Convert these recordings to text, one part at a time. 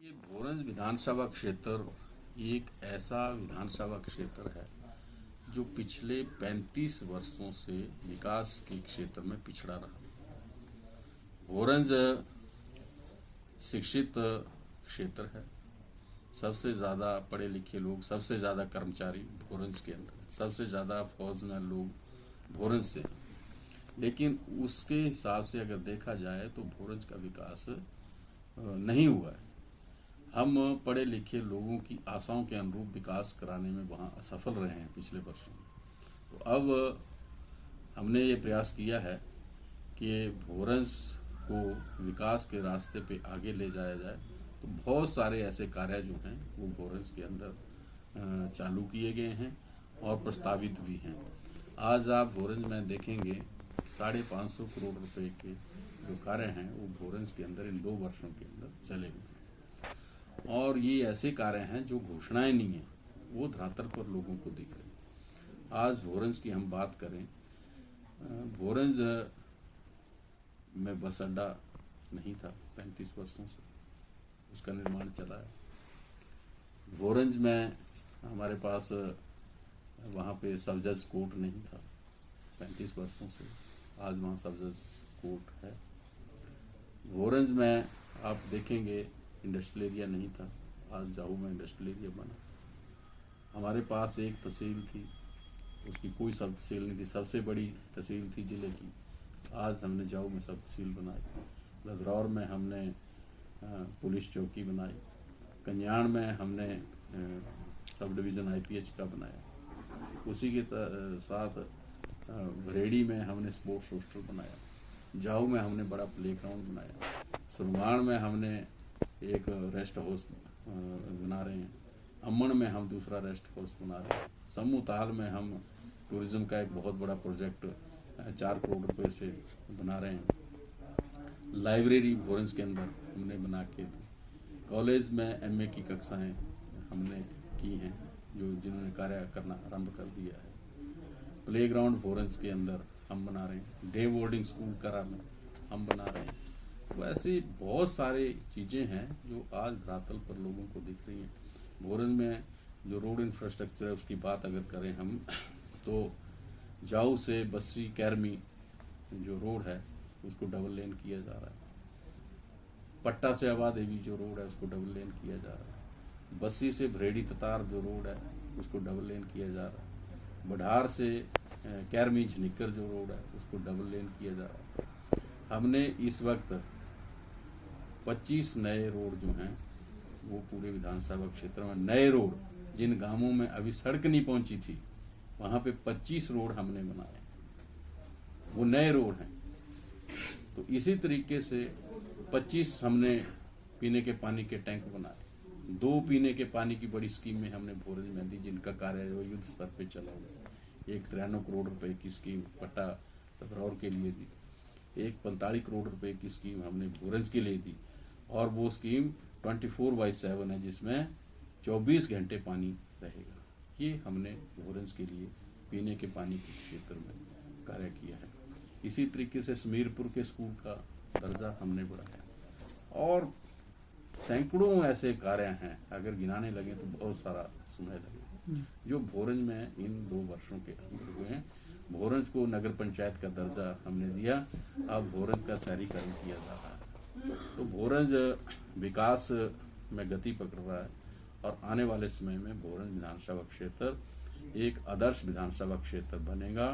ये भोरंज विधानसभा क्षेत्र एक ऐसा विधानसभा क्षेत्र है जो पिछले 35 वर्षों से विकास के क्षेत्र में पिछड़ा रहा। भोरंज शिक्षित क्षेत्र है, सबसे ज़्यादा पढ़े लिखे लोग, सबसे ज़्यादा कर्मचारी भोरंज के अंदर, सबसे ज़्यादा फौज में लोग भोरंज से हैं। लेकिन उसके हिसाब से अगर देखा जाए तो भोरंज का विकास नहीं हुआ है। हम पढ़े लिखे लोगों की आशाओं के अनुरूप विकास कराने में वहाँ असफल रहे हैं पिछले वर्षों में। तो अब हमने ये प्रयास किया है कि भोरंज को विकास के रास्ते पे आगे ले जाया जाए। तो बहुत सारे ऐसे कार्य जो हैं वो भोरंज के अंदर चालू किए गए हैं और प्रस्तावित भी हैं। आज आप भोरंज में देखेंगे 550 करोड़ रुपए के जो कार्य हैं वो भोरंज के अंदर इन 2 वर्षों के अंदर चले हुए हैं। और ये ऐसे कार्य हैं जो घोषणाएं नहीं है, वो धरातल पर लोगों को दिख रहे हैं। आज भोरंज की हम बात करें, भोरंज में बस अड्डा नहीं था 35 वर्षों से, उसका निर्माण चला है। भोरंज में हमारे पास वहाँ पे सब जज कोर्ट नहीं था 35 वर्षों से, आज वहाँ सब जज कोर्ट है। भोरंज में आप देखेंगे इंडस्ट्रियल एरिया नहीं था, आज जाऊ में इंडस्ट्रियल एरिया बना। हमारे पास एक तहसील थी, उसकी कोई सब तहसील नहीं थी, सबसे बड़ी तहसील थी जिले की, आज हमने जाऊ में सब तहसील बनाई। लदरौर में हमने पुलिस चौकी बनाई, कन्याण में हमने सब डिवीज़न IPH का बनाया, उसी के साथ भरेड़ी में हमने स्पोर्ट्स हॉस्टल बनाया, जाऊ में हमने बड़ा प्ले ग्राउंड बनाया, सुरवाण में हमने एक रेस्ट हाउस बना रहे हैं, अम्मन में हम दूसरा रेस्ट हाउस बना रहे हैं, समूह ताल में हम टूरिज्म का एक बहुत बड़ा प्रोजेक्ट 4 करोड़ रुपए से बना रहे हैं। लाइब्रेरी भोरंज के अंदर हमने बना के दी। कॉलेज में MA की कक्षाएं हमने की हैं, जो जिन्होंने कार्य करना आरंभ कर दिया है। प्ले ग्राउंड भोरंज के अंदर हम बना रहे हैं, डे बोर्डिंग स्कूल करा में हम बना रहे हैं। तो ऐसी बहुत सारी चीज़ें हैं जो आज धरातल पर लोगों को दिख रही हैं। भोरंज में जो रोड इंफ्रास्ट्रक्चर है उसकी बात अगर करें हम, तो जाऊ से बस्सी कैरमी जो रोड है उसको डबल लेन किया जा रहा है। पट्टा से आबा देवी जो रोड है उसको डबल लेन किया जा रहा है। बस्सी से भरेड़ी ततार जो रोड है उसको डबल लेन किया जा रहा है। बढ़ार से कैरमी झनिकर जो रोड है उसको डबल लेन किया जा रहा है। हमने इस वक्त 25 नए रोड जो हैं वो पूरे विधानसभा क्षेत्र में, नए रोड जिन गांवों में अभी सड़क नहीं पहुंची थी वहां पे 25 रोड हमने बनाए, वो नए रोड हैं। तो इसी तरीके से 25 हमने पीने के पानी के टैंक बनाए। 2 पीने के पानी की बड़ी स्कीम में हमने भोरंज में दी, जिनका कार्य वो युद्ध स्तर पे चला हुआ है। एक 93 करोड़ रुपए की स्कीम पट्टा लदरौर के लिए दी, एक 45 करोड़ रुपए की स्कीम हमने भोरंज के लिए दी, और वो स्कीम 24/7 है जिसमें 24 घंटे पानी रहेगा। ये हमने भोरंज के लिए पीने के पानी के क्षेत्र में कार्य किया है। इसी तरीके से समीरपुर के स्कूल का दर्जा हमने बढ़ाया, और सैकड़ों ऐसे कार्य हैं, अगर गिनाने लगे तो बहुत सारा समय लगेगा, जो भोरंज में इन 2 वर्षों के अंदर हुए हैं। भोरंज को नगर पंचायत का दर्जा हमने दिया, अब भोरंज का शहरीकरण किया जा रहा है। तो भोरंज विकास में गति पकड़ रहा है, और आने वाले समय में भोरंज विधानसभा क्षेत्र एक आदर्श विधानसभा क्षेत्र बनेगा,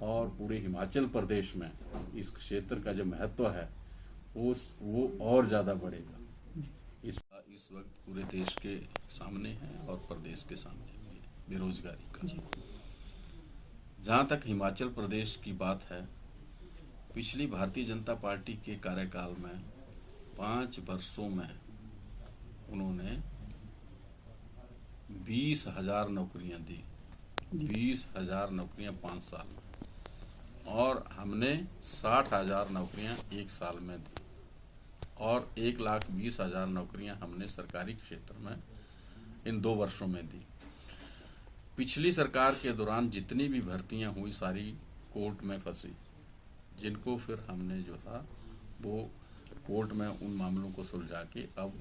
और पूरे हिमाचल प्रदेश में इस क्षेत्र का जो महत्व है वो और ज़्यादा बढ़ेगा। इस वक्त पूरे देश के सामने है और प्रदेश के सामने भी है बेरोजगारी का। जहाँ तक हिमाचल प्रदेश की बात है, पिछली भारतीय जनता पार्टी के कार्यकाल में 5 वर्षों में उन्होंने 20,000 नौकरियां दी, 20,000 नौकरियां 5 साल में, और हमने 60,000 नौकरियां 1 साल में दी, और 1,20,000 नौकरियां हमने सरकारी क्षेत्र में इन 2 वर्षों में दी। पिछली सरकार के दौरान जितनी भी भर्तियां हुई सारी कोर्ट में फंसी, जिनको फिर हमने जो था वो कोर्ट में उन मामलों को सुलझा के अब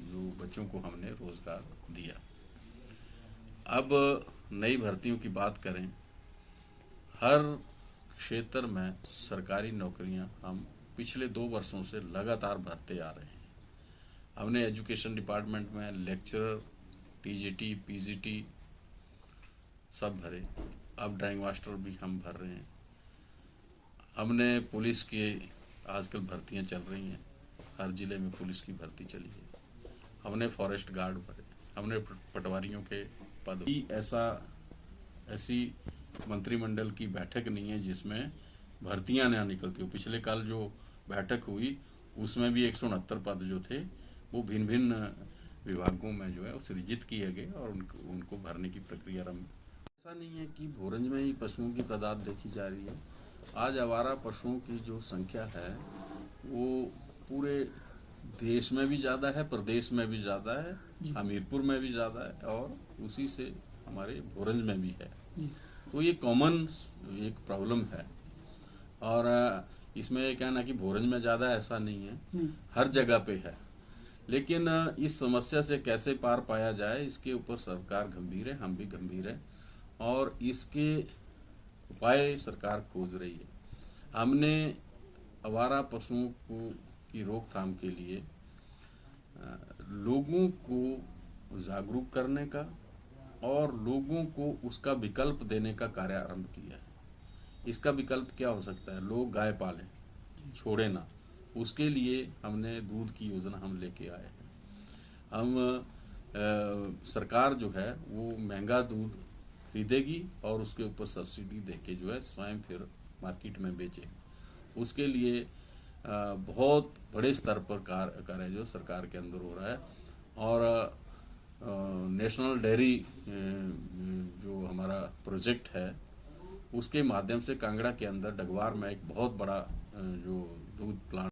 जो बच्चों को हमने रोजगार दिया। अब नई भर्तियों की बात करें, हर क्षेत्र में सरकारी नौकरियां हम पिछले 2 वर्षों से लगातार भरते आ रहे हैं। हमने एजुकेशन डिपार्टमेंट में लेक्चरर, टीजीटी, पीजीटी सब भरे। अब ड्राइंग मास्टर भी हम भर रहे हैं। हमने पुलिस की आजकल भर्तियां चल रही हैं, हर जिले में पुलिस की भर्ती चली है। हमने फॉरेस्ट गार्ड भरे, हमने पटवारियों के पद। ऐसी मंत्रिमंडल की बैठक नहीं है जिसमें भर्तियां ना निकलती हो। पिछले कल जो बैठक हुई उसमें भी 169 पद जो थे वो भिन्न भिन्न विभागों में जो है वो सृजित किए गए और उनको भरने की प्रक्रिया आरंभ। ऐसा नहीं है कि भोरंज में ही पशुओं की तादाद देखी जा रही है। आज आवारा पशुओं की जो संख्या है वो पूरे देश में भी ज़्यादा है, प्रदेश में भी ज़्यादा है, हमीरपुर में भी ज़्यादा है और उसी से हमारे भोरंज में भी है। तो ये कॉमन एक प्रॉब्लम है और इसमें कहना कि भोरंज में ज़्यादा ऐसा नहीं है, हर जगह पे है। लेकिन इस समस्या से कैसे पार पाया जाए इसके ऊपर सरकार गंभीर है, हम भी गंभीर है और इसके उपाय सरकार खोज रही है। हमने आवारा पशुओं की रोकथाम के लिए लोगों को जागरूक करने का और लोगों को उसका विकल्प देने का कार्य आरंभ किया है। इसका विकल्प क्या हो सकता है? लोग गाय पालें, छोड़े ना। उसके लिए हमने दूध की योजना हम लेके आए हैं। सरकार जो है वो महंगा दूध खरीदेगी और उसके ऊपर सब्सिडी देके जो है स्वयं फिर मार्केट में बेचे। उसके लिए बहुत बड़े स्तर पर कार्य जो सरकार के अंदर हो रहा है और नेशनल डेयरी जो हमारा प्रोजेक्ट है उसके माध्यम से कांगड़ा के अंदर डगवार में एक बहुत बड़ा जो दूध प्लांट